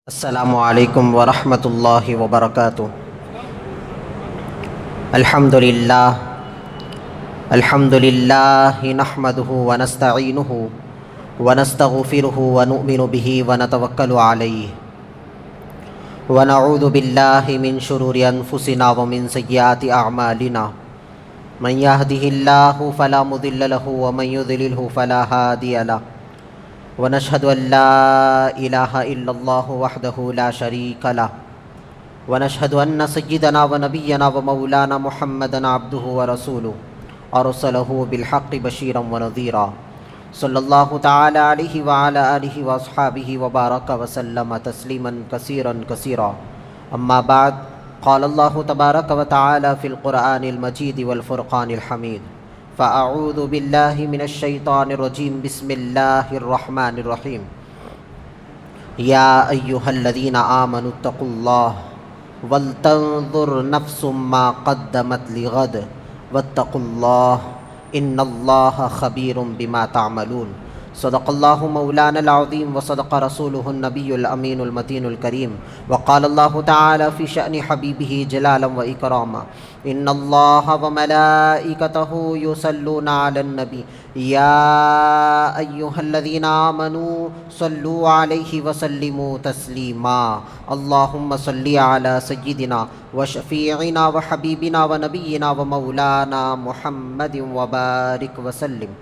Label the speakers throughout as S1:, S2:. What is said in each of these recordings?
S1: السلام علیکم ورحمۃ اللہ وبرکاتہ۔ الحمد للہ نحمده ونستعینه ونستغفره ونؤمن به ونتوکل علیہ ونعوذ باللہ من شرور انفسنا ومن سیئات اعمالنا من يهده اللہ فلا مضل له ومن يضلل فلا هادی له ونشهد أن لا إله إلا الله وحده لا شريك له ونشهد أن سيدنا ونبينا ومولانا محمدا عبده ورسوله أرسله بالحق بشيرا ونذيرا صلى الله تعالى عليه وعلى آله وأصحابه وبارك وسلم تسليما كثيرا كثيرا. أما بعد، قال الله تبارك وتعالى في القرآن المجيد والفرقان الحميد: فأعوذ بالله من الشيطان الرجيم بسم الله الرحمن الرحيم. يا أيها الذين آمنوا اتقوا الله ولتنظر نفس ما قدمت لغد واتقوا الله إن الله خبير بما تعملون. صدق الله مولانا العظيم وصدق رسوله النبي الأمين المتين الكريم. وقال الله تعالى في شأن حبيبه جلالا وإكراما: إن الله وملائكته يصلون على النبي يا أيها الذين آمنوا صلوا عليه وسلموا تسليما. اللهم صل على سيدنا وشفيعنا وحبيبنا ونبينا ومولانا محمد وبارك وسلم.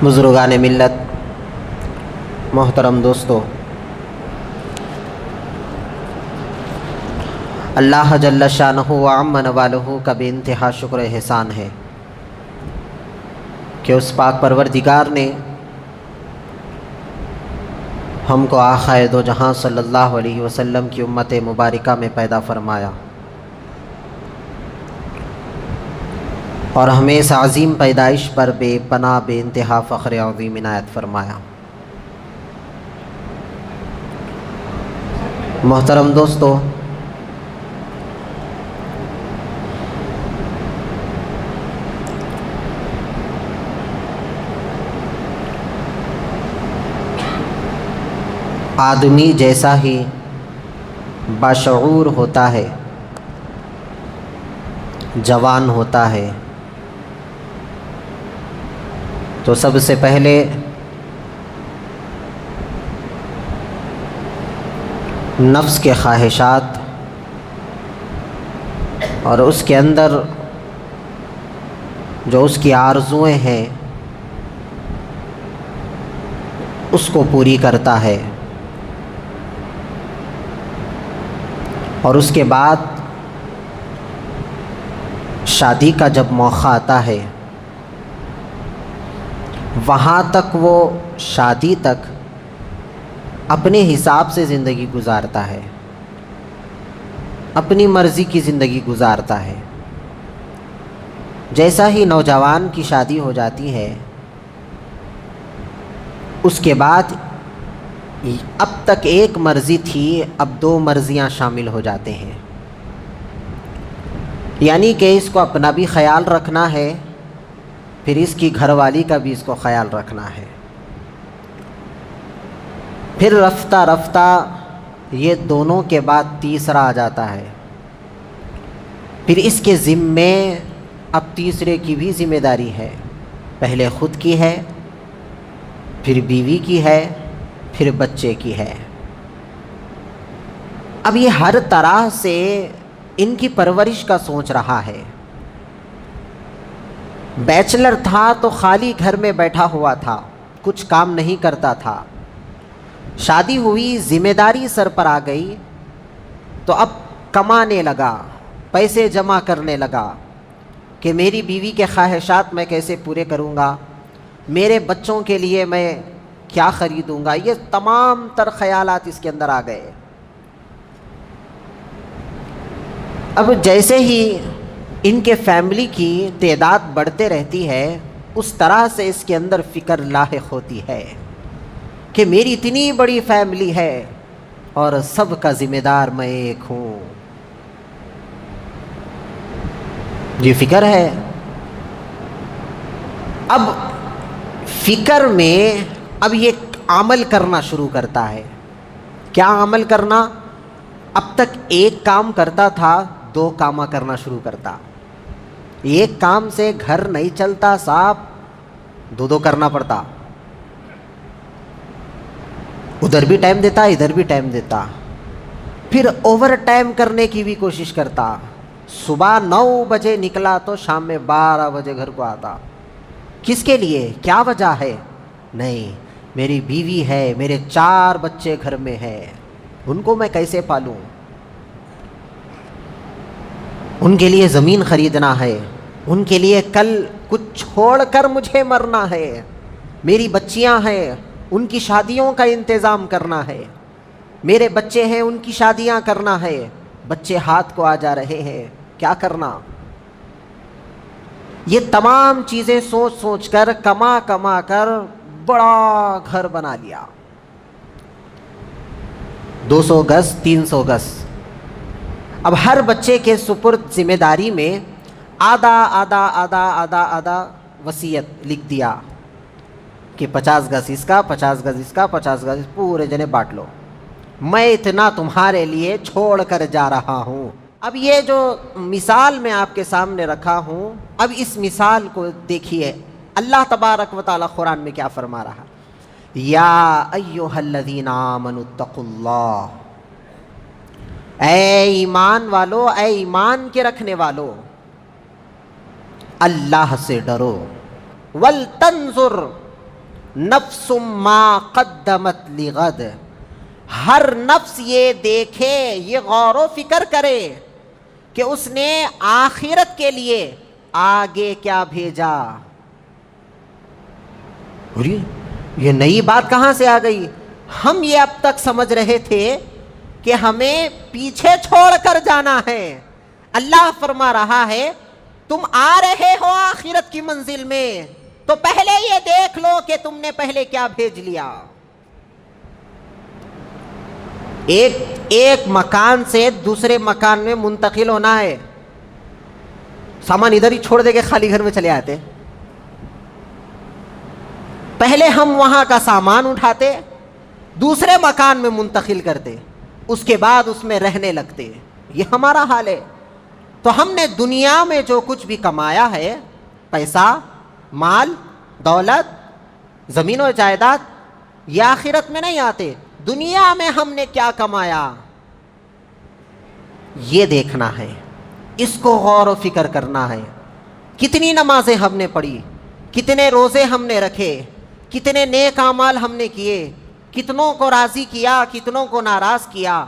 S1: بزرگان ملت، محترم دوستو، اللہ جل شانہ و عم نوالہ کا بے انتہا شکر احسان ہے کہ اس پاک پروردگار نے ہم کو آقا دو جہاں صلی اللہ علیہ وسلم کی امت مبارکہ میں پیدا فرمایا اور ہمیں اس عظیم پیدائش پر بے پناہ بے انتہا فخر عظیم عنایت فرمایا. محترم دوستو، آدمی جیسا ہی باشعور ہوتا ہے، جوان ہوتا ہے، تو سب سے پہلے نفس کے خواہشات اور اس کے اندر جو اس کی آرزوئیں ہیں اس کو پوری کرتا ہے، اور اس کے بعد شادی کا جب موقع آتا ہے وہاں تک وہ شادی تک اپنے حساب سے زندگی گزارتا ہے، اپنی مرضی کی زندگی گزارتا ہے. جیسا ہی نوجوان کی شادی ہو جاتی ہے اس کے بعد اب تک ایک مرضی تھی، اب دو مرضیاں شامل ہو جاتے ہیں. یعنی کہ اس کو اپنا بھی خیال رکھنا ہے، پھر اس کی گھر والی کا بھی اس کو خیال رکھنا ہے. پھر رفتہ رفتہ یہ دونوں کے بعد تیسرا آ جاتا ہے. پھر اس کے ذمے اب تیسرے کی بھی ذمہ داری ہے. پہلے خود کی ہے، پھر بیوی کی ہے، پھر بچے کی ہے. اب یہ ہر طرح سے ان کی پرورش کا سوچ رہا ہے. بیچلر تھا تو خالی گھر میں بیٹھا ہوا تھا، کچھ کام نہیں کرتا تھا. شادی ہوئی، ذمہ داری سر پر آ گئی تو اب کمانے لگا، پیسے جمع کرنے لگا کہ میری بیوی کے خواہشات میں کیسے پورے کروں گا، میرے بچوں کے لیے میں کیا خریدوں گا. یہ تمام تر خیالات اس کے اندر آ گئے. اب جیسے ہی ان کے فیملی کی تعداد بڑھتے رہتی ہے، اس طرح سے اس کے اندر فکر لاحق ہوتی ہے کہ میری اتنی بڑی فیملی ہے اور سب کا ذمہ دار میں ایک ہوں. یہ فکر ہے. اب فکر میں اب یہ عمل کرنا شروع کرتا ہے. کیا عمل کرنا؟ اب تک ایک کام کرتا تھا، 2 کام کرنا شروع کرتا. ایک کام سے گھر نہیں چلتا صاحب، 2 کرنا پڑتا. ادھر بھی ٹائم دیتا، ادھر بھی ٹائم دیتا. پھر اوور ٹائم کرنے کی بھی کوشش کرتا. صبح 9 بجے نکلا تو شام میں 12 بجے گھر کو آتا. کس کے لیے؟ کیا وجہ ہے؟ نہیں، میری بیوی ہے، میرے 4 بچے گھر میں ہیں، ان کو میں کیسے پالوں؟ ان کے لیے زمین خریدنا ہے، ان کے لیے کل کچھ چھوڑ کر مجھے مرنا ہے. میری بچیاں ہیں، ان کی شادیوں کا انتظام کرنا ہے. میرے بچے ہیں، ان کی شادیاں کرنا ہے. بچے ہاتھ کو آ جا رہے ہیں، کیا کرنا؟ یہ تمام چیزیں سوچ سوچ کر کما کر بڑا گھر بنا لیا. 200 گز 300 گز. اب ہر بچے کے سپرد ذمہ داری میں آدھا وصیت لکھ دیا کہ 50 گز اس کا، 50 گز اس کا، 50 گز پورے جنے بانٹ لو. میں اتنا تمہارے لیے چھوڑ کر جا رہا ہوں. اب یہ جو مثال میں آپ کے سامنے رکھا ہوں، اب اس مثال کو دیکھیے اللہ تبارک و تعالی قرآن میں کیا فرما رہا. یا ایھا الذین آمنوا اتقوا اللہ، اے ایمان والو، اے ایمان کے رکھنے والو، اللہ سے ڈرو. ولتنظر نفس ما قدمت لغد، ہر نفس یہ دیکھے، یہ غور و فکر کرے کہ اس نے آخرت کے لیے آگے کیا بھیجا. یہ نئی بات کہاں سے آ گئی؟ ہم یہ اب تک سمجھ رہے تھے کہ ہمیں پیچھے چھوڑ کر جانا ہے. اللہ فرما رہا ہے تم آ رہے ہو آخرت کی منزل میں تو پہلے یہ دیکھ لو کہ تم نے پہلے کیا بھیج لیا. ایک مکان سے دوسرے مکان میں منتقل ہونا ہے، سامان ادھر ہی چھوڑ دے کے خالی گھر میں چلے آتے. پہلے ہم وہاں کا سامان اٹھاتے، دوسرے مکان میں منتقل کرتے، اس کے بعد اس میں رہنے لگتے. یہ ہمارا حال ہے. تو ہم نے دنیا میں جو کچھ بھی کمایا ہے، پیسہ، مال، دولت، زمین و جائیداد، یہ آخرت میں نہیں آتے. دنیا میں ہم نے کیا کمایا یہ دیکھنا ہے، اس کو غور و فکر کرنا ہے. کتنی نمازیں ہم نے پڑھی، کتنے روزے ہم نے رکھے، کتنے نیک اعمال ہم نے کیے، کتنوں کو راضی کیا، کتنوں کو ناراض کیا،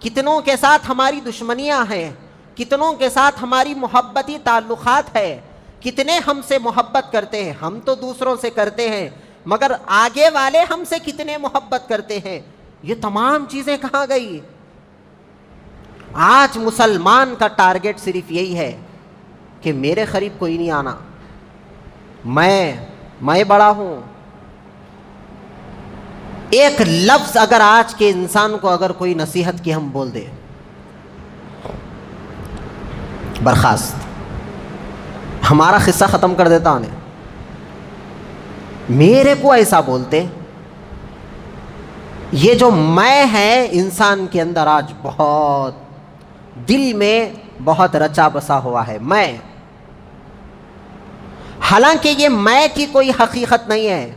S1: کتنوں کے ساتھ ہماری دشمنیاں ہیں، کتنوں کے ساتھ ہماری محبتی تعلقات ہے، کتنے ہم سے محبت کرتے ہیں. ہم تو دوسروں سے کرتے ہیں مگر آگے والے ہم سے کتنے محبت کرتے ہیں. یہ تمام چیزیں کہاں گئی؟ آج مسلمان کا ٹارگٹ صرف یہی ہے کہ میرے قریب کوئی نہیں آنا، میں بڑا ہوں. ایک لفظ اگر آج کے انسان کو اگر کوئی نصیحت کی ہم بول دے، برخاست، ہمارا قصہ ختم کر دیتا انہیں. میرے کو ایسا بولتے. یہ جو میں ہے انسان کے اندر آج بہت دل میں بہت رچا بسا ہوا ہے. میں، حالانکہ یہ میں کی کوئی حقیقت نہیں ہے،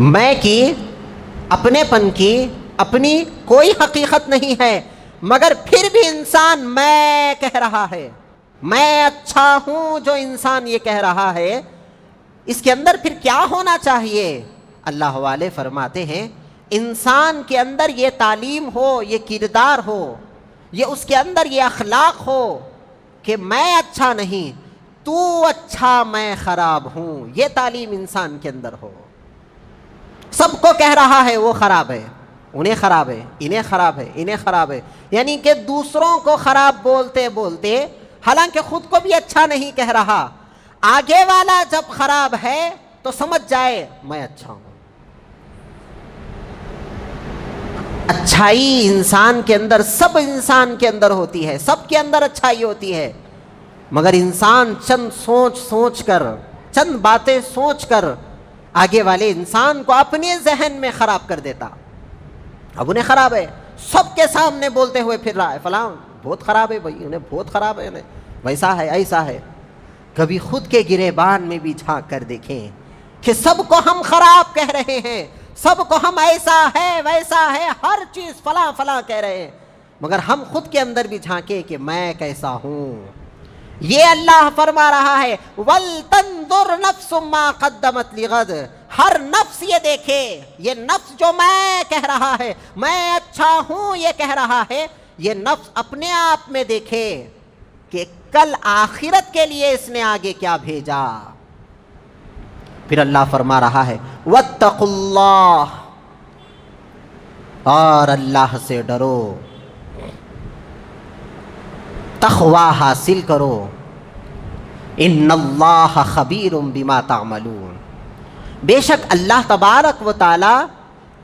S1: میں کی، اپنے پن کی اپنی کوئی حقیقت نہیں ہے، مگر پھر بھی انسان میں کہہ رہا ہے. میں اچھا ہوں جو انسان یہ کہہ رہا ہے، اس کے اندر پھر کیا ہونا چاہیے؟ اللہ والے فرماتے ہیں انسان کے اندر یہ تعلیم ہو، یہ کردار ہو، یہ اس کے اندر یہ اخلاق ہو کہ میں اچھا نہیں، تو اچھا میں خراب ہوں. یہ تعلیم انسان کے اندر ہو. سب کو کہہ رہا ہے وہ خراب ہے، انہیں خراب ہے، انہیں خراب ہے، انہیں خراب ہے، یعنی کہ دوسروں کو خراب بولتے بولتے حالانکہ خود کو بھی اچھا نہیں کہہ رہا، آگے والا جب خراب ہے تو سمجھ جائے میں اچھا ہوں۔ اچھائی انسان کے اندر، سب انسان کے اندر ہوتی ہے، سب کے اندر اچھائی ہوتی ہے، مگر انسان چند سوچ کر، چند باتیں سوچ کر آگے والے انسان کو اپنے ذہن میں خراب کر دیتا۔ اب انہیں خراب ہے، سب کے سامنے بولتے ہوئے پھر رہا ہے فلاں بہت خراب ہے، بھائی انہیں بہت خراب ہے، انہیں ویسا ہے ایسا ہے۔ کبھی خود کے گریبان میں بھی جھانک کر دیکھیں کہ سب کو ہم خراب کہہ رہے ہیں، سب کو ہم ایسا ہے ویسا ہے، ہر چیز فلاں فلاں کہہ رہے ہیں، مگر ہم خود کے اندر بھی جھانکے کہ میں کیسا ہوں۔ یہ اللہ فرما رہا ہے وَلْتَنْظُرْ نَفْسٌ مَّا قَدَّمَتْ لِغَدٍ، ہر نفس یہ دیکھے، یہ نفس جو میں کہہ رہا ہے میں اچھا ہوں یہ کہہ رہا ہے، یہ نفس اپنے آپ میں دیکھے کہ کل آخرت کے لیے اس نے آگے کیا بھیجا۔ پھر اللہ فرما رہا ہے وَاتَّقُوا اللَّهَ، اور اللہ سے ڈرو، تقوی حاصل کرو، ان اللہ خبیر بما تعملون، بے شک اللہ تبارک و تعالی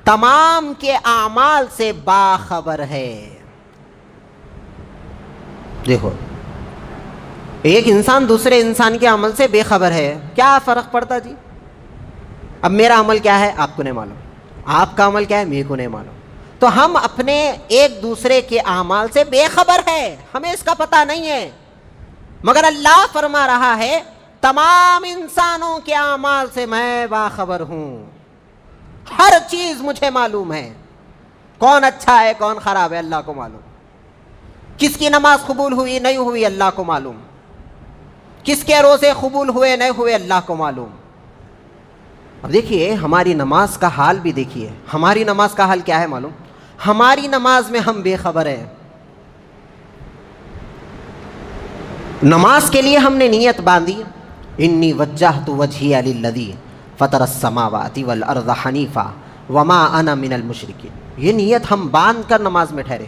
S1: تمام کے اعمال سے باخبر ہے۔ دیکھو ایک انسان دوسرے انسان کے عمل سے بے خبر ہے، کیا فرق پڑتا جی؟ اب میرا عمل کیا ہے آپ کو نہیں معلوم، آپ کا عمل کیا ہے میرے کو نہیں معلوم، تو ہم اپنے ایک دوسرے کے اعمال سے بے خبر ہے، ہمیں اس کا پتہ نہیں ہے، مگر اللہ فرما رہا ہے تمام انسانوں کے اعمال سے میں باخبر ہوں، ہر چیز مجھے معلوم ہے، کون اچھا ہے کون خراب ہے اللہ کو معلوم، کس کی نماز قبول ہوئی نہیں ہوئی اللہ کو معلوم، کس کے روزے قبول ہوئے نہیں ہوئے اللہ کو معلوم۔ اب دیکھیے ہماری نماز کا حال بھی دیکھیے، ہماری نماز کا حال کیا ہے معلوم؟ ہماری نماز میں ہم بے خبر ہیں، نماز کے لیے ہم نے نیت باندھی انی وجہت وجہی للذی فطر السماوات والارض حنیفا وما انا من المشرکین، یہ نیت ہم باندھ کر نماز میں ٹھہرے،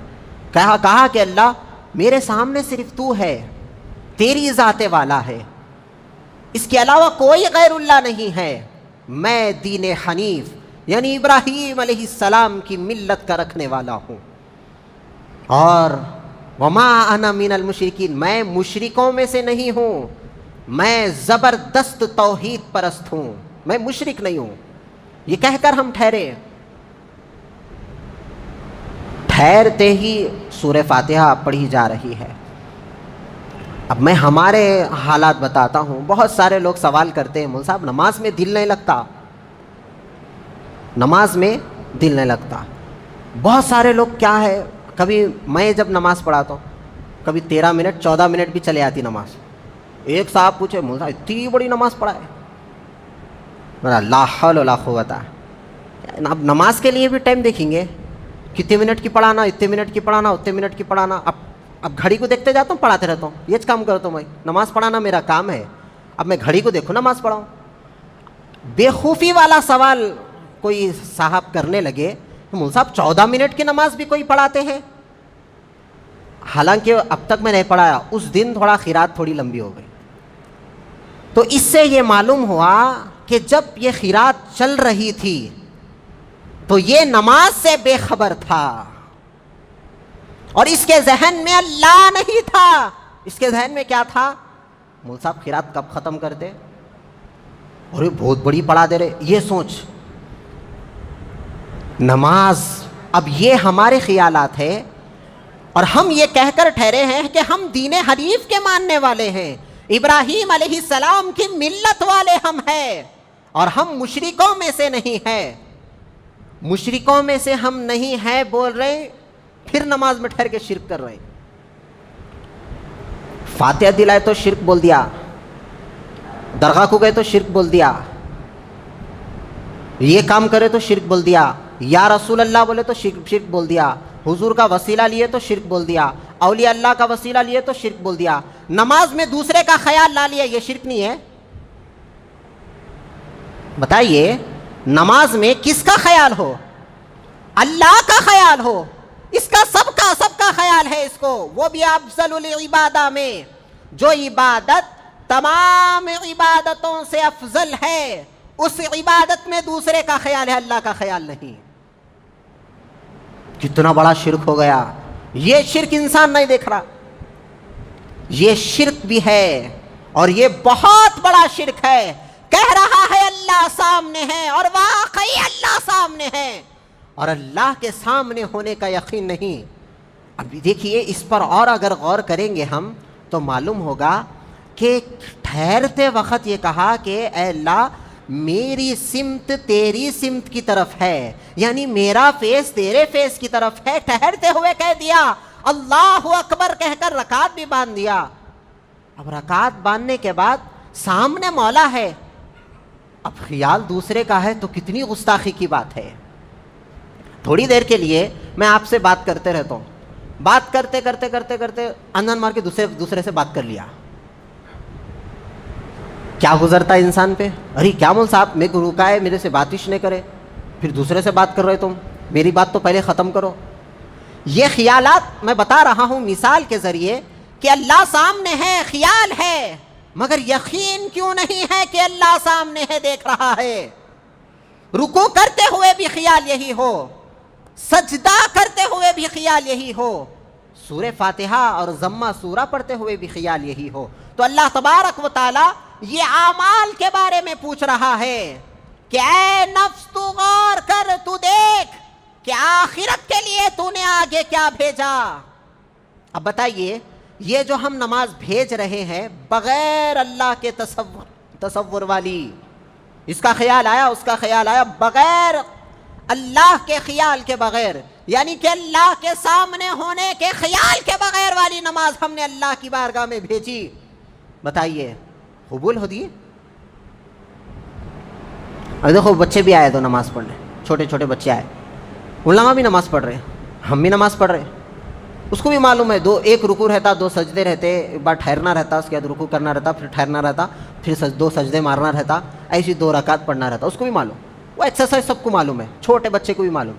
S1: کہا کہ اللہ میرے سامنے صرف تو ہے، تیری ذات والا ہے، اس کے علاوہ کوئی غیر اللہ نہیں ہے، میں دین حنیف یعنی ابراہیم علیہ السلام کی ملت کا رکھنے والا ہوں، اور وما انا من المشرکین، میں مشرکوں میں سے نہیں ہوں، میں زبردست توحید پرست ہوں، میں مشرک نہیں ہوں، یہ کہہ کر ہم ٹھہرتے ہی سورہ فاتحہ پڑھی جا رہی ہے۔ اب میں ہمارے حالات بتاتا ہوں، بہت سارے لوگ سوال کرتے ہیں مول صاحب نماز میں دل نہیں لگتا، نماز میں دل نہیں لگتا، بہت سارے لوگ کیا ہے، کبھی میں جب نماز پڑھاتا ہوں کبھی 13 منٹ 14 منٹ بھی چلے آتی نماز، ایک صاحب پوچھے مول صاحب اتنی بڑی نماز پڑھائے، میرا لا حول ولا قوت، اب نماز کے لیے بھی ٹائم دیکھیں گے کتنے منٹ کی پڑھانا، اتنے منٹ کی پڑھانا، اتنے منٹ کی پڑھانا، اب گھڑی کو دیکھتے جاتا ہوں پڑھاتے رہتا ہوں، یہ کام کرتا ہوں میں، نماز پڑھانا میرا کام ہے، اب میں گھڑی کو دیکھوں نماز پڑھاؤں۔ بے خوفی والا سوال کوئی صاحب کرنے لگے مول صاحب 14 منٹ کی نماز بھی کوئی پڑھاتے ہیں، حالانکہ اب تک میں نہیں پڑھایا، اس دن تھوڑا خیرات تھوڑی لمبی ہو گئی، تو اس سے یہ معلوم ہوا کہ جب یہ خیرات چل رہی تھی تو یہ نماز سے بے خبر تھا، اور اس کے ذہن میں اللہ نہیں تھا، اس کے ذہن میں کیا تھا، مول صاحب خیرات کب ختم کرتے، اور یہ بہت بڑی پڑھا دے رہے، یہ سوچ نماز۔ اب یہ ہمارے خیالات ہیں، اور ہم یہ کہہ کر ٹھہرے ہیں کہ ہم دین حنیف کے ماننے والے ہیں، ابراہیم علیہ السلام کی ملت والے ہم ہیں، اور ہم مشرکوں میں سے نہیں ہیں، مشرکوں میں سے ہم نہیں ہیں بول رہے، پھر نماز میں ٹھہر کے شرک کر رہے، فاتحہ دلائے تو شرک بول دیا، درگاہ کو گئے تو شرک بول دیا، یہ کام کرے تو شرک بول دیا، یا رسول اللہ بولے تو شرک بول دیا، حضور کا وسیلہ لیے تو شرک بول دیا، اولیاء اللہ کا وسیلہ لیے تو شرک بول دیا، نماز میں دوسرے کا خیال لا لیا، یہ شرک نہیں ہے؟ بتائیے نماز میں کس کا خیال ہو، اللہ کا خیال ہو، اس کا سب کا خیال ہے اس کو، وہ بھی افضل العبادہ میں، جو عبادت تمام عبادتوں سے افضل ہے، اس عبادت میں دوسرے کا خیال ہے، اللہ کا خیال نہیں۔ کتنا بڑا شرک ہو گیا، یہ شرک انسان نہیں دیکھ رہا، یہ شرک بھی ہے اور یہ بہت بڑا شرک ہے۔ کہہ رہا ہے اللہ سامنے ہے اور واقعی اللہ سامنے ہے اور اللہ کے سامنے ہونے کا یقین نہیں۔ اب دیکھیے اس پر اور اگر غور کریں گے ہم تو معلوم ہوگا کہ ٹھہرتے وقت یہ کہا کہ اے اللہ میری سمت تیری سمت کی طرف ہے، یعنی میرا فیس تیرے فیس کی طرف ہے، ٹھہرتے ہوئے کہہ دیا اللہ اکبر کہہ کر رکعت بھی باندھ دیا۔ اب رکعت باندھنے کے بعد سامنے مولا ہے، اب خیال دوسرے کا ہے تو کتنی گستاخی کی بات ہے۔ تھوڑی دیر کے لیے میں آپ سے بات کرتے رہتا ہوں، بات کرتے کرتے کرتے کرتے اندھن مار کے دوسرے سے بات کر لیا، کیا گزرتا ہے انسان پہ؟ ارے کیا مول صاحب میرے کو روکا ہے، میرے سے باتش نہیں کرے، پھر دوسرے سے بات کر رہے تم، میری بات تو پہلے ختم کرو۔ یہ خیالات میں بتا رہا ہوں مثال کے ذریعے کہ اللہ سامنے ہے، خیال ہے، مگر یقین کیوں نہیں ہے کہ اللہ سامنے ہے، دیکھ رہا ہے۔ رکوع کرتے ہوئے بھی خیال یہی ہو، سجدہ کرتے ہوئے بھی خیال یہی ہو، سورہ فاتحہ اور ضمہ سورہ پڑھتے ہوئے بھی خیال یہی ہو، تو اللہ تبارک و تعالی یہ اعمال کے بارے میں پوچھ رہا ہے کہ اے نفس تو غور کر، تو دیکھ کہ آخرت کے لیے تو نے آگے کیا بھیجا۔ اب بتائیے یہ جو ہم نماز بھیج رہے ہیں بغیر اللہ کے تصور والی، اس کا خیال آیا اس کا خیال آیا، بغیر اللہ کے خیال کے بغیر، یعنی کہ اللہ کے سامنے ہونے کے خیال کے بغیر والی نماز ہم نے اللہ کی بارگاہ میں بھیجی، بتائیے قبول ہوتی ہے؟ اور دیکھو بچے بھی آئے تو نماز پڑھنے، چھوٹے چھوٹے بچے آئے، علماء بھی نماز پڑھ رہے ہیں، ہم بھی نماز پڑھ رہے ہیں، اس کو بھی معلوم ہے ایک رکوع رہتا، دو سجدے رہتے، ایک بار ٹھہرنا رہتا، اس کے بعد رکوع کرنا رہتا، پھر ٹھہرنا رہتا، پھر دو سجدے مارنا رہتا، ایسی 2 رکعت پڑھنا رہتا، اس کو بھی معلوم، وہ ایکسرسائز سب کو معلوم ہے، چھوٹے بچے کو بھی معلوم۔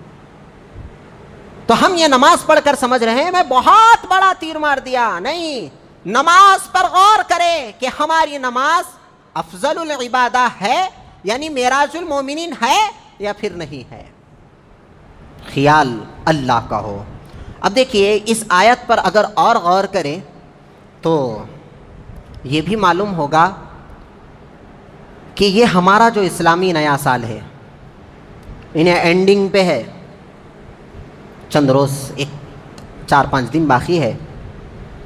S1: تو ہم یہ نماز پڑھ کر سمجھ رہے ہیں میں بہت بڑا تیر مار دیا، نہیں، نماز پر غور کرے کہ ہماری نماز افضل العبادہ ہے، یعنی معراج المومنین ہے یا پھر نہیں ہے، خیال اللہ کا ہو۔ اب دیکھیے اس آیت پر اگر اور غور کریں تو یہ بھی معلوم ہوگا کہ یہ ہمارا جو اسلامی نیا سال ہے انہیں اینڈنگ پہ ہے، چند روز 4-5 دن باقی ہے،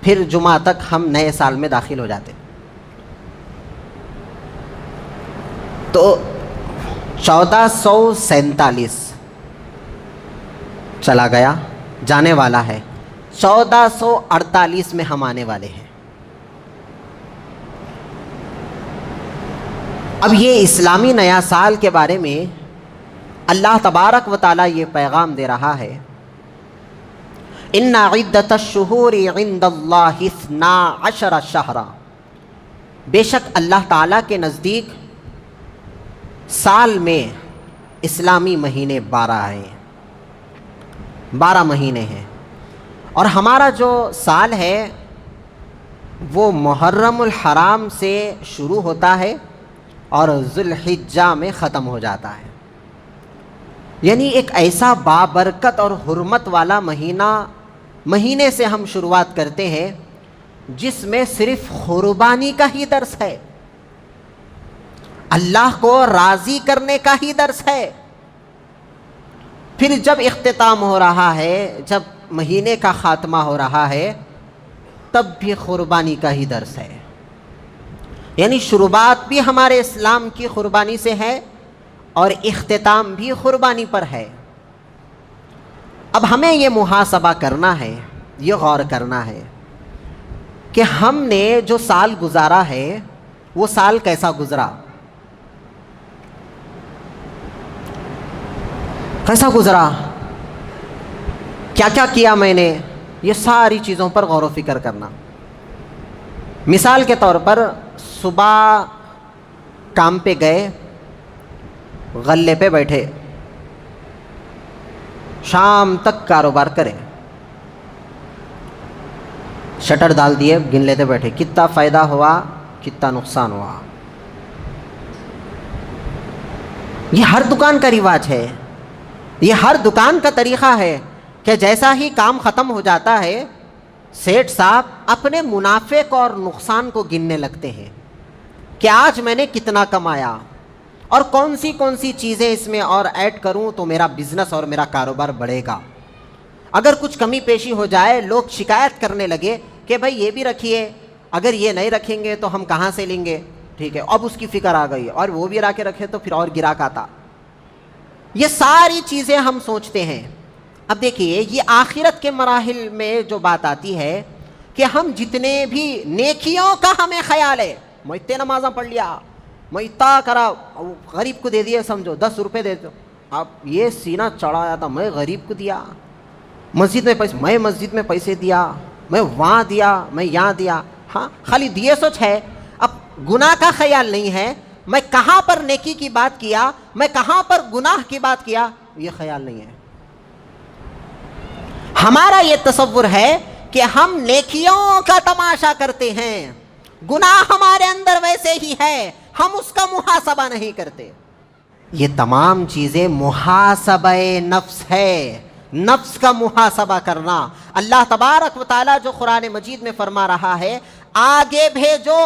S1: پھر جمعہ تک ہم نئے سال میں داخل ہو جاتے، تو 1447 چلا گیا، جانے والا ہے، 1448 میں ہم آنے والے ہیں۔ اب یہ اسلامی نیا سال کے بارے میں اللہ تبارک و تعالیٰ یہ پیغام دے رہا ہے، ان عدت الشہور عند اللہ 12 شہرا، بے شک اللہ تعالیٰ کے نزدیک سال میں اسلامی مہینے 12 ہیں، 12 مہینے ہیں، اور ہمارا جو سال ہے وہ محرم الحرام سے شروع ہوتا ہے اور ذوالحجہ میں ختم ہو جاتا ہے، یعنی ایک ایسا بابرکت اور حرمت والا مہینے سے ہم شروعات کرتے ہیں جس میں صرف قربانی کا ہی درس ہے، اللہ کو راضی کرنے کا ہی درس ہے۔ پھر جب اختتام ہو رہا ہے، جب مہینے کا خاتمہ ہو رہا ہے، تب بھی قربانی کا ہی درس ہے، یعنی شروعات بھی ہمارے اسلام کی قربانی سے ہے اور اختتام بھی قربانی پر ہے۔ اب ہمیں یہ محاسبہ کرنا ہے، یہ غور کرنا ہے کہ ہم نے جو سال گزارا ہے وہ سال کیسا گزرا، کیسا گزرا، کیا کیا کیا میں نے، یہ ساری چیزوں پر غور و فکر کرنا۔ مثال کے طور پر صبح کام پہ گئے، غلے پہ بیٹھے، شام تک کاروبار کرے. شٹر ڈال دیے, گن لیتے بیٹھے کتنا فائدہ ہوا کتنا نقصان ہوا. یہ ہر دکان کا رواج ہے, یہ ہر دکان کا طریقہ ہے کہ جیسا ہی کام ختم ہو جاتا ہے سیٹھ صاحب اپنے منافع کو اور نقصان کو گننے لگتے ہیں کہ آج میں نے کتنا کمایا اور کون سی چیزیں اس میں اور ایڈ کروں تو میرا بزنس اور میرا کاروبار بڑھے گا. اگر کچھ کمی پیشی ہو جائے لوگ شکایت کرنے لگے کہ بھائی یہ بھی رکھیے, اگر یہ نہیں رکھیں گے تو ہم کہاں سے لیں گے. ٹھیک ہے, اب اس کی فکر آ گئی اور وہ بھی لا کے رکھے تو پھر اور گراہک آتا. یہ ساری چیزیں ہم سوچتے ہیں. اب دیکھیے یہ آخرت کے مراحل میں جو بات آتی ہے کہ ہم جتنے بھی نیکیوں کا ہمیں خیال ہے, میں اتنے نمازاں پڑھ لیا, میں اتنا کرا, غریب کو دے دیے, سمجھو 10 روپے دے دو, آپ یہ سینہ چڑھایا تھا میں غریب کو دیا, مسجد میں پیسے, میں مسجد میں پیسے دیا, میں وہاں دیا, میں یہاں دیا. ہاں خالی دیے سوچ ہے, اب گناہ کا خیال نہیں ہے, میں کہاں پر نیکی کی بات کیا, میں کہاں پر گناہ کی بات کیا, یہ خیال نہیں ہے. ہمارا یہ تصور ہے کہ ہم نیکیوں کا تماشا کرتے ہیں, گناہ ہمارے اندر ویسے ہی ہے, ہم اس کا محاسبہ نہیں کرتے. یہ تمام چیزیں محاسبہ نفس ہے, نفس کا محاسبہ کرنا. اللہ تبارک و تعالیٰ جو قرآن مجید میں فرما رہا ہے آگے بھیجو,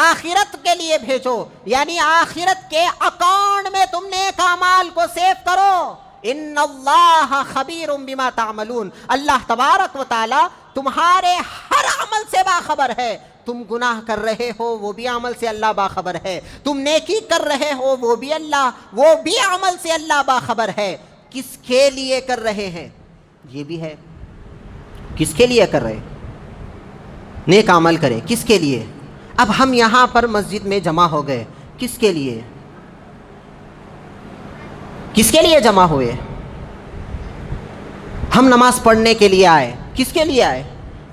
S1: آخرت کے لیے بھیجو, یعنی آخرت کے اکاؤنٹ میں تم نیک اعمال کو سیو کرو. ان اللہ خبیر بما تعملون, اللہ تبارک و تعالیٰ تمہارے ہر عمل سے باخبر ہے. تم گناہ کر رہے ہو وہ بھی عمل سے اللہ باخبر ہے, تم نیکی کر رہے ہو وہ بھی عمل سے اللہ باخبر ہے. کس کے لیے کر رہے ہیں یہ بھی ہے, کس کے لیے کر رہے, نیک عمل کرے کس کے لیے. اب ہم یہاں پر مسجد میں جمع ہو گئے, کس کے لیے, کس کے لیے جمع ہوئے. ہم نماز پڑھنے کے لیے آئے, کس کے لیے آئے.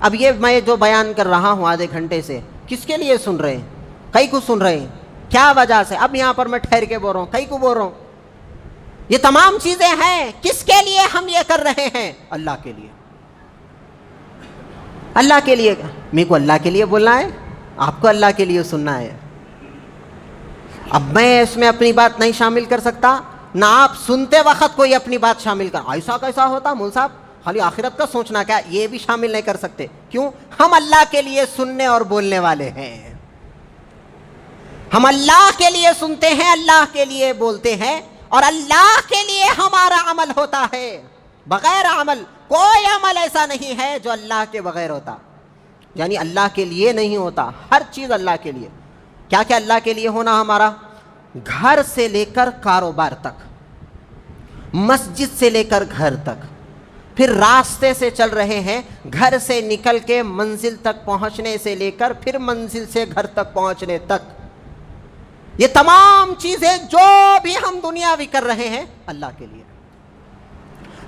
S1: اب یہ میں جو بیان کر رہا ہوں آدھے گھنٹے سے کس کے لیے سن رہے ہیں, کئی کو سن رہے ہیں, کیا وجہ سے. اب یہاں پر میں ٹھہر کے بول رہا ہوں, کئی کو بول رہا ہوں. یہ تمام چیزیں ہیں کس کے لیے ہم یہ کر رہے ہیں, اللہ کے لیے. اللہ کے لیے, میرے کو اللہ کے لیے بولنا ہے, آپ کو اللہ کے لیے سننا ہے. اب میں اس میں اپنی بات نہیں شامل کر سکتا, نہ آپ سنتے وقت کوئی اپنی بات شامل کر. ایسا کیسا ہوتا مول صاحب, خالی آخرت کا سوچنا کیا, یہ بھی شامل نہیں کر سکتے. کیوں, ہم اللہ کے لیے سننے اور بولنے والے ہیں. ہم اللہ کے لیے سنتے ہیں, اللہ کے لیے بولتے ہیں, اور اللہ کے لیے ہمارا عمل ہوتا ہے. بغیر عمل کوئی عمل ایسا نہیں ہے جو اللہ کے بغیر ہوتا, یعنی اللہ کے لیے نہیں ہوتا. ہر چیز اللہ کے لیے. کیا کیا اللہ کے لیے ہونا ہمارا, گھر سے لے کر کاروبار تک, مسجد سے لے کر گھر تک, پھر راستے سے چل رہے ہیں, گھر سے نکل کے منزل تک پہنچنے سے لے کر پھر منزل سے گھر تک پہنچنے تک, یہ تمام چیزیں جو بھی ہم دنیاوی کر رہے ہیں اللہ کے لیے.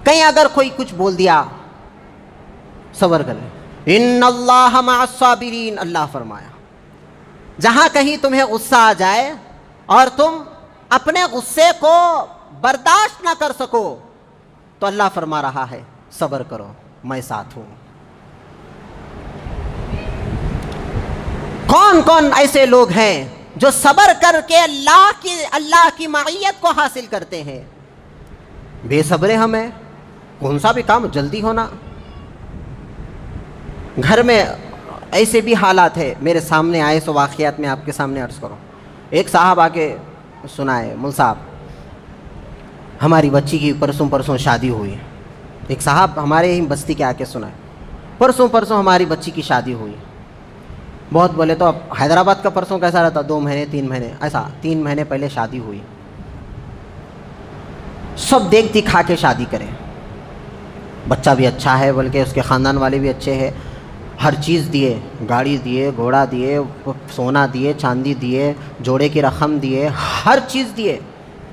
S1: کہیں اگر کوئی کچھ بول دیا صبر کر لیں, ان اللہ مع الصابرین, اللہ فرمایا جہاں کہیں تمہیں غصہ آ جائے اور تم اپنے غصے کو برداشت نہ کر سکو تو اللہ فرما رہا ہے صبر کرو میں ساتھ ہوں. کون کون ایسے لوگ ہیں جو صبر کر کے اللہ کی معیت کو حاصل کرتے ہیں. بے صبرے ہمیں, کون سا بھی کام جلدی ہونا. گھر میں ایسے بھی حالات ہے میرے سامنے آئے, سو واقعات میں آپ کے سامنے عرض کروں. ایک صاحب آ کے سنائے, مول صاحب ہماری بچی کی پرسوں شادی ہوئی. ایک صاحب ہمارے ہی بستی کے آ کے سنائے, پرسوں ہماری بچی کی شادی ہوئی. بہت بولے تو اب حیدرآباد کا پرسوں کیسا رہتا, 2 مہینے 3 مہینے, ایسا 3 مہینے پہلے شادی ہوئی. سب دیکھ دکھا کے شادی کریں, بچہ بھی اچھا ہے بلکہ اس کے خاندان والے بھی اچھے ہیں, ہر چیز دیے, گاڑی دیے, گھوڑا دیے, سونا دیے, چاندی دیے, جوڑے کی رقم دیے, ہر چیز دیے.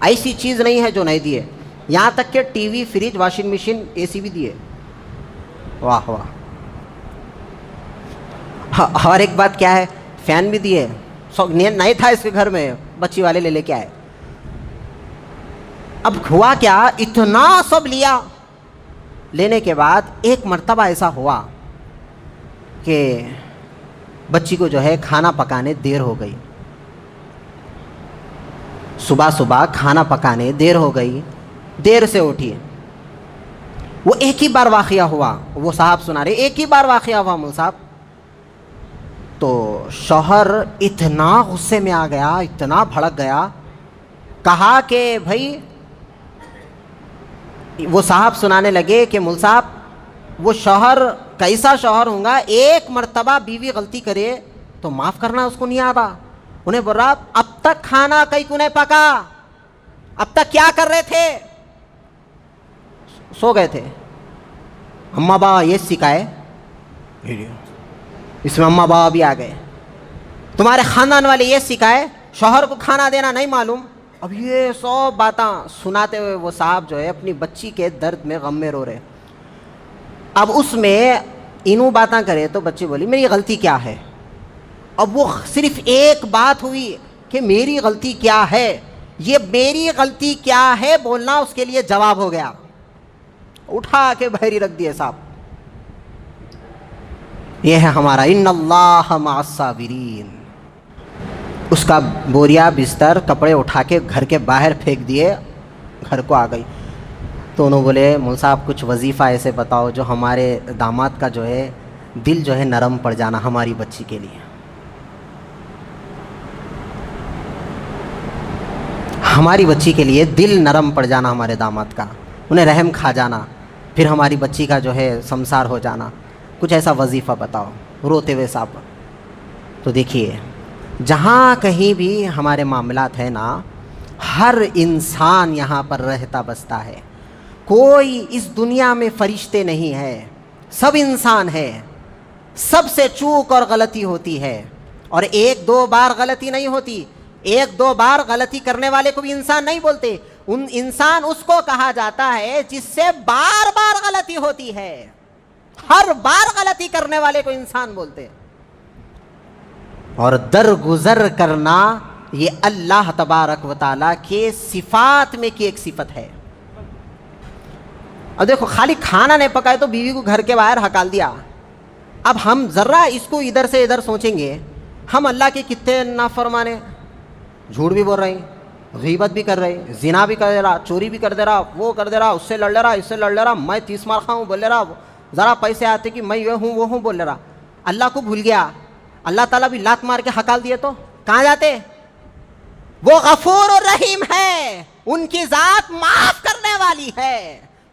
S1: ایسی چیز نہیں ہے جو نہیں دیے, یہاں تک کہ TV, fridge, washing machine, AC بھی دیے. واہ واہ. اور ایک بات کیا ہے, فین بھی دیے. نہیں تھا اس کے گھر میں, بچی والے لے کے آئے. اب ہوا کیا, اتنا سب لیا, لینے کے بعد ایک مرتبہ ایسا ہوا کہ بچی کو جو ہے کھانا پکانے دیر ہو گئی، صبح صبح کھانا پکانے دیر ہو گئی، دیر سے اٹھی۔ وہ ایک ہی بار واقعہ ہوا، وہ صاحب سنا رہے ایک ہی بار واقعہ ہوا مول صاحب۔ تو شوہر اتنا غصے میں آ گیا، اتنا بھڑک گیا، کہا کہ بھائی، وہ صاحب سنانے لگے کہ مول صاحب وہ شوہر کیسا شوہر ہوں گا، ایک مرتبہ بیوی غلطی کرے تو معاف کرنا اس کو نہیں آتا۔ انہیں بول رہا اب تک کھانا کئی کو نہیں پکا، اب تک کیا کر رہے تھے؟ سو گئے تھے۔ اماں بابا یہ سکھائے، اس میں اماں بابا بھی آ گئے، تمہارے خاندان والے یہ سکھائے، شوہر کو کھانا دینا نہیں معلوم۔ اب یہ سب باتیں سناتے ہوئے وہ صاحب جو ہے اپنی بچی کے درد میں غم میں رو رہے۔ اب اس میں انہوں باتیں کرے تو بچی بولی میری غلطی کیا ہے؟ اب وہ صرف ایک بات ہوئی کہ میری غلطی کیا ہے، یہ میری غلطی کیا ہے بولنا اس کے لیے جواب ہو گیا، اٹھا کے بحری رکھ دیے صاحب۔ یہ ہے ہمارا ان اللہ مع الصابرین۔ اس کا بوریا بستر کپڑے اٹھا کے گھر کے باہر پھینک دیے، گھر کو آ گئی۔ تو انہوں بولے مول صاحب کچھ وظیفہ ایسے بتاؤ جو ہمارے داماد کا جو ہے دل جو ہے نرم پڑ جانا ہماری بچی کے لیے، ہماری بچی کے لیے دل نرم پڑ جانا ہمارے داماد کا، انہیں رحم کھا جانا، پھر ہماری بچی کا جو ہے سمسار ہو جانا، کچھ ایسا وظیفہ بتاؤ۔ روتے ہوئے صاحب۔ تو دیکھیے جہاں کہیں بھی ہمارے معاملات ہیں نا، ہر انسان یہاں پر رہتا بستا ہے، کوئی اس دنیا میں فرشتے نہیں ہے، سب انسان ہے، سب سے چوک اور غلطی ہوتی ہے، اور ایک دو بار غلطی نہیں ہوتی، ایک دو بار غلطی کرنے والے کو بھی انسان نہیں بولتے، انسان اس کو کہا جاتا ہے جس سے بار بار غلطی ہوتی ہے، ہر بار غلطی کرنے والے کو انسان بولتے۔ اور درگزر کرنا یہ اللہ تبارک و تعالیٰ کے صفات میں کی ایک صفت ہے۔ اب دیکھو خالی کھانا نہیں پکائے تو بیوی کو گھر کے باہر ہکال دیا۔ اب ہم ذرا اس کو ادھر سے ادھر سوچیں گے، ہم اللہ کے کتنے نافرمانے، جھوٹ بھی بول رہے ہیں، غیبت بھی کر رہے ہیں، زنا بھی کر دے رہا، چوری بھی کر دے رہا، وہ کر دے رہا، اس سے لڑ لے رہا، اس سے لڑ لے رہا، میں 30 مار خواہوں بول لے رہا، ذرا پیسے آتے کہ میں یہ ہوں وہ ہوں بول لے رہا، اللہ کو بھول گیا۔ اللہ تعالیٰ بھی لات مار کے ہکال دیے تو کہاں جاتے؟ وہ غفور الرحیم ہے، ان کی ذات معاف کرنے والی ہے،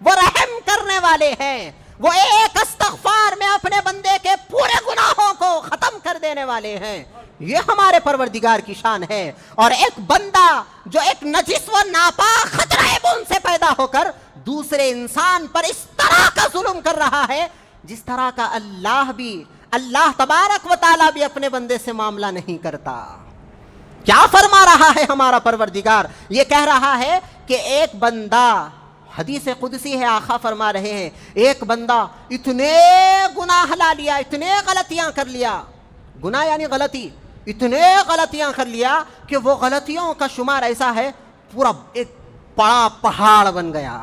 S1: وہ رحم کرنے والے ہیں، وہ ایک استغفار میں اپنے بندے کے پورے گناہوں کو ختم کر دینے والے ہیں۔ یہ ہمارے پروردگار کی شان ہے۔ اور ایک بندہ جو ایک نجس و ناپاک خطرہ بن سے پیدا ہو کر دوسرے انسان پر اس طرح کا ظلم کر رہا ہے جس طرح کا اللہ تبارک و تعالیٰ بھی اپنے بندے سے معاملہ نہیں کرتا۔ کیا فرما رہا ہے ہمارا پروردگار؟ یہ کہہ رہا ہے کہ ایک بندہ، حدیث قدسی ہے، آقا فرما رہے ہیں، ایک بندہ اتنے گناہ لا لیا، اتنے غلطیاں کر لیا، گناہ یعنی غلطی، اتنے غلطیاں کر لیا کہ وہ غلطیوں کا شمار ایسا ہے پورا ایک بڑا پہاڑ بن گیا،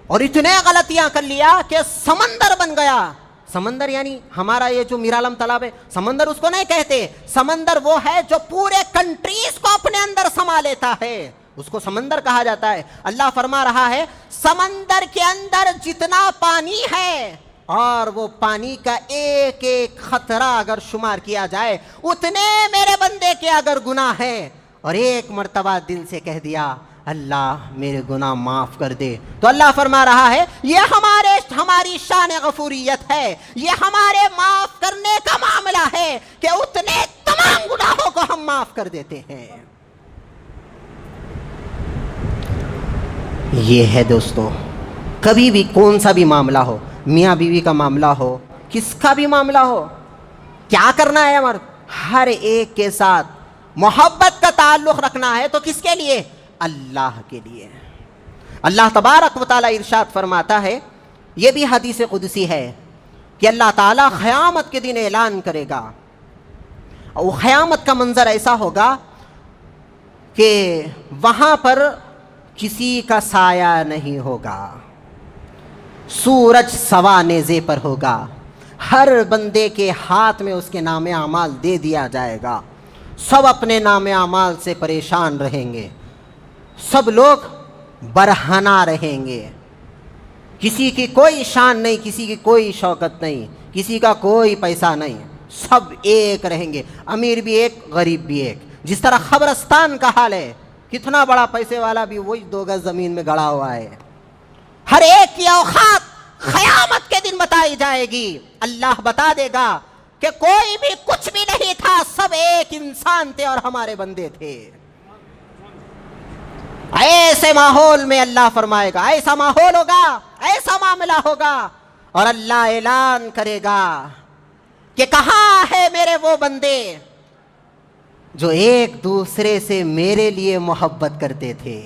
S1: اور اتنے غلطیاں کر لیا کہ سمندر بن گیا۔ سمندر یعنی ہمارا یہ جو میرالم تالاب ہے، سمندر اس کو نہیں کہتے، سمندر وہ ہے جو پورے کنٹریز کو اپنے اندر سما لیتا ہے، اس کو سمندر کہا جاتا ہے۔ اللہ فرما رہا ہے سمندر کے اندر جتنا پانی ہے اور وہ پانی کا ایک ایک خطرہ اگر شمار کیا جائے، اتنے میرے بندے کے اگر گناہ ہیں، اور ایک مرتبہ دل سے کہہ دیا اللہ میرے گناہ معاف کر دے، تو اللہ فرما رہا ہے یہ ہماری شان غفوریت ہے، یہ ہمارے معاف کرنے کا معاملہ ہے کہ اتنے تمام گناہوں کو ہم معاف کر دیتے ہیں۔ یہ ہے دوستو، کبھی بھی کون سا بھی معاملہ ہو، میاں بیوی کا معاملہ ہو، کس کا بھی معاملہ ہو، کیا کرنا ہے ہمارا؟ ہر ایک کے ساتھ محبت کا تعلق رکھنا ہے، تو کس کے لیے؟ اللہ کے لیے۔ اللہ تبارک و تعالیٰ ارشاد فرماتا ہے، یہ بھی حدیث قدسی ہے کہ اللہ تعالیٰ قیامت کے دن اعلان کرے گا، اور قیامت کا منظر ایسا ہوگا کہ وہاں پر کسی کا سایہ نہیں ہوگا، سورج سوا نیزے پر ہوگا، ہر بندے کے ہاتھ میں اس کے نام اعمال دے دیا جائے گا، سب اپنے نام اعمال سے پریشان رہیں گے، سب لوگ برہنہ رہیں گے، کسی کی کوئی شان نہیں، کسی کی کوئی شوکت نہیں، کسی کا کوئی پیسہ نہیں، سب ایک رہیں گے، امیر بھی ایک غریب بھی ایک۔ جس طرح قبرستان کا حال ہے، کتنا بڑا پیسے والا بھی وہی 2 گز زمین میں گڑا ہوا ہے، ہر ایک کی اوقات قیامت کے دن بتائی جائے گی، اللہ بتا دے گا کہ کوئی بھی کچھ بھی نہیں تھا، سب ایک انسان تھے اور ہمارے بندے تھے۔ ایسے ماحول میں اللہ فرمائے گا، ایسا ماحول ہوگا، ایسا معاملہ ہوگا، اور اللہ اعلان کرے گا کہ کہاں ہے میرے وہ بندے جو ایک دوسرے سے میرے لیے محبت کرتے تھے۔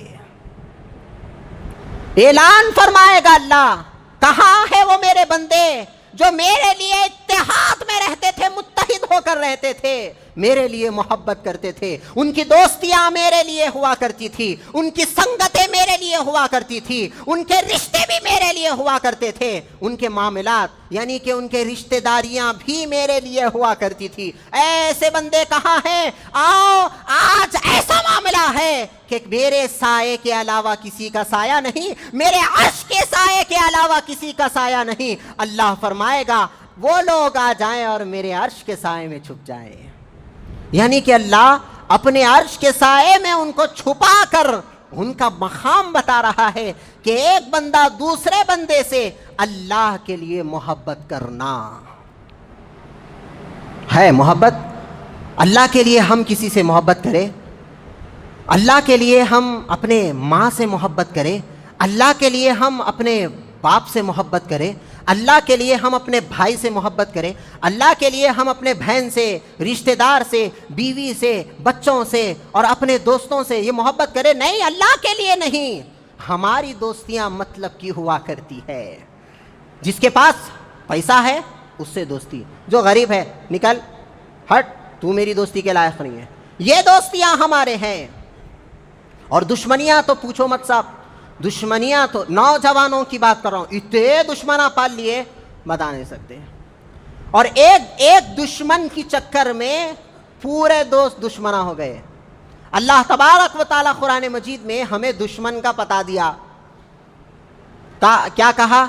S1: اعلان فرمائے گا اللہ، کہاں ہے وہ میرے بندے جو میرے لیے اتحاد میں رہتے تھے، متحد ہو کر رہتے تھے، میرے لیے محبت کرتے تھے، ان کی دوستیاں میرے لیے ہوا کرتی تھی، ان کی سنگتیں میرے لیے ہوا کرتی تھی، ان کے رشتے بھی میرے لیے ہوا کرتے تھے، ان کے معاملات یعنی کہ ان کے رشتہ داریاں بھی میرے لیے ہوا کرتی تھی۔ ایسے بندے کہاں ہیں؟ آؤ، آج ایسا معاملہ ہے کہ میرے سائے کے علاوہ کسی کا سایہ نہیں، میرے عرش کے سائے کے علاوہ کسی کا سایہ نہیں۔ اللہ فرمائے گا وہ لوگ آ جائیں اور میرے عرش کے سائے میں چھپ جائیں، یعنی کہ اللہ اپنے عرش کے سائے میں ان کو چھپا کر ان کا مقام بتا رہا ہے کہ ایک بندہ دوسرے بندے سے اللہ کے لیے محبت کرنا ہے۔ محبت اللہ کے لیے ہم کسی سے محبت کریں، اللہ کے لیے ہم اپنے ماں سے محبت کریں، اللہ کے لیے ہم اپنے باپ سے محبت کریں، اللہ کے لیے ہم اپنے بھائی سے محبت کریں، اللہ کے لیے ہم اپنے بہن سے، رشتہ دار سے، بیوی سے، بچوں سے اور اپنے دوستوں سے یہ محبت کریں۔ نہیں، اللہ کے لیے نہیں۔ ہماری دوستیاں مطلب کی ہوا کرتی ہے، جس کے پاس پیسہ ہے اس سے دوستی، جو غریب ہے نکل ہٹ، تو میری دوستی کے لائق نہیں ہے، یہ دوستیاں ہمارے ہیں۔ اور دشمنیاں تو پوچھو مت صاحب، دشمنیاں تو نوجوانوں کی بات کر رہا ہوں، اتنے دشمناں پال لیے بتا نہیں سکتے، اور ایک دشمن کی چکر میں پورے دوست دشمناں ہو گئے۔ اللہ تبارک و تعالیٰ قرآن مجید میں ہمیں دشمن کا پتا دیا، کیا کہا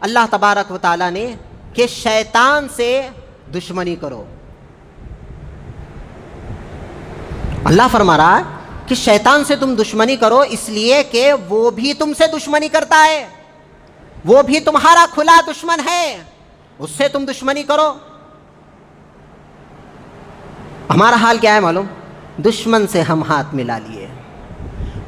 S1: اللہ تبارک و تعالیٰ نے کہ شیطان سے دشمنی کرو۔ اللہ فرما رہا ہے کہ شیطان سے تم دشمنی کرو، اس لیے کہ وہ بھی تم سے دشمنی کرتا ہے، وہ بھی تمہارا کھلا دشمن ہے، اس سے تم دشمنی کرو۔ ہمارا حال کیا ہے معلوم؟ دشمن سے ہم ہاتھ ملا لیے،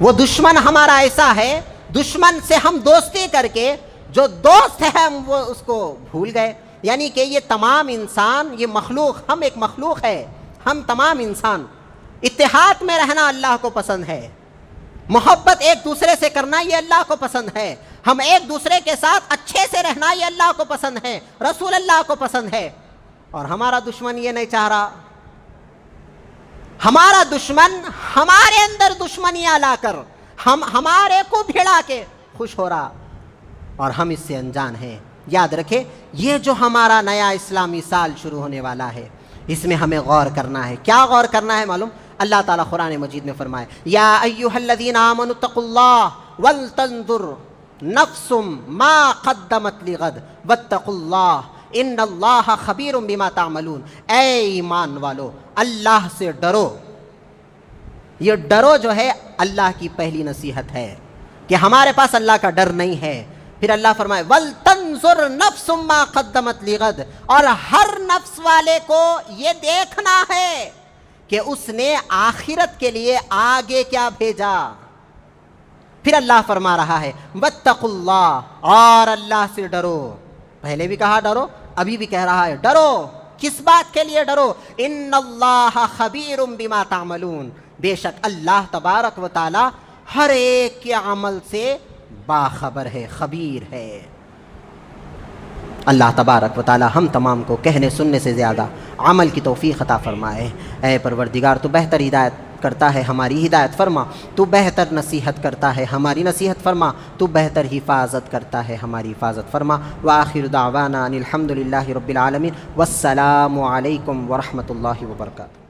S1: وہ دشمن ہمارا ایسا ہے، دشمن سے ہم دوستی کر کے جو دوست ہے ہم وہ اس کو بھول گئے۔ یعنی کہ یہ تمام انسان، یہ مخلوق، ہم ایک مخلوق ہے، ہم تمام انسان اتحاد میں رہنا اللہ کو پسند ہے، محبت ایک دوسرے سے کرنا یہ اللہ کو پسند ہے، ہم ایک دوسرے کے ساتھ اچھے سے رہنا یہ اللہ کو پسند ہے، رسول اللہ کو پسند ہے۔ اور ہمارا دشمن یہ نہیں چاہ رہا، ہمارا دشمن ہمارے اندر دشمنیاں لا کر ہمارے کو بھڑا کے خوش ہو رہا، اور ہم اس سے انجان ہیں۔ یاد رکھے، یہ جو ہمارا نیا اسلامی سال شروع ہونے والا ہے، اس میں ہمیں غور کرنا ہے۔ کیا غور کرنا ہے معلوم؟ اللہ تعالیٰ قرآن مجید میں فرمائے، یا ایھا الذین آمنوا اتقوا اللہ ولتنظر نفس ما قدمت لغد واتقوا اللہ ان اللہ خبیر بما تعملون۔ اے ایمان والو، اللہ سے ڈرو۔ یہ ڈرو جو ہے اللہ کی پہلی نصیحت ہے کہ ہمارے پاس اللہ کا ڈر نہیں ہے۔ پھر اللہ فرمائے وَلْتَنْظُرْ نَفْسٌ مَا قَدَّمَتْ لِغَدٍ، اور ہر نفس والے کو یہ دیکھنا ہے کہ اس نے آخرت کے لیے آگے کیا بھیجا۔ پھر اللہ فرما رہا ہے وَاتَّقُوا اللَّهَ، اور اللہ سے ڈرو۔ پہلے بھی کہا ڈرو، ابھی بھی کہہ رہا ہے ڈرو۔ کس بات کے لیے ڈرو؟ ان اللہ خبیر بما تعملون، بے شک اللہ تبارک و تعالی ہر ایک کے عمل سے باخبر ہے، خبیر ہے۔ اللہ تبارک و تعالی ہم تمام کو کہنے سننے سے زیادہ عمل کی توفیق عطا فرمائے۔ اے پروردگار تو بہتر ہدایت کرتا ہے ہماری ہدایت فرما، تو بہتر نصیحت کرتا ہے ہماری نصیحت فرما، تو بہتر حفاظت کرتا ہے ہماری حفاظت فرما۔ وآخر دعوانا ان الحمد للہ رب العالمین، والسلام علیکم ورحمۃ اللہ وبرکاتہ۔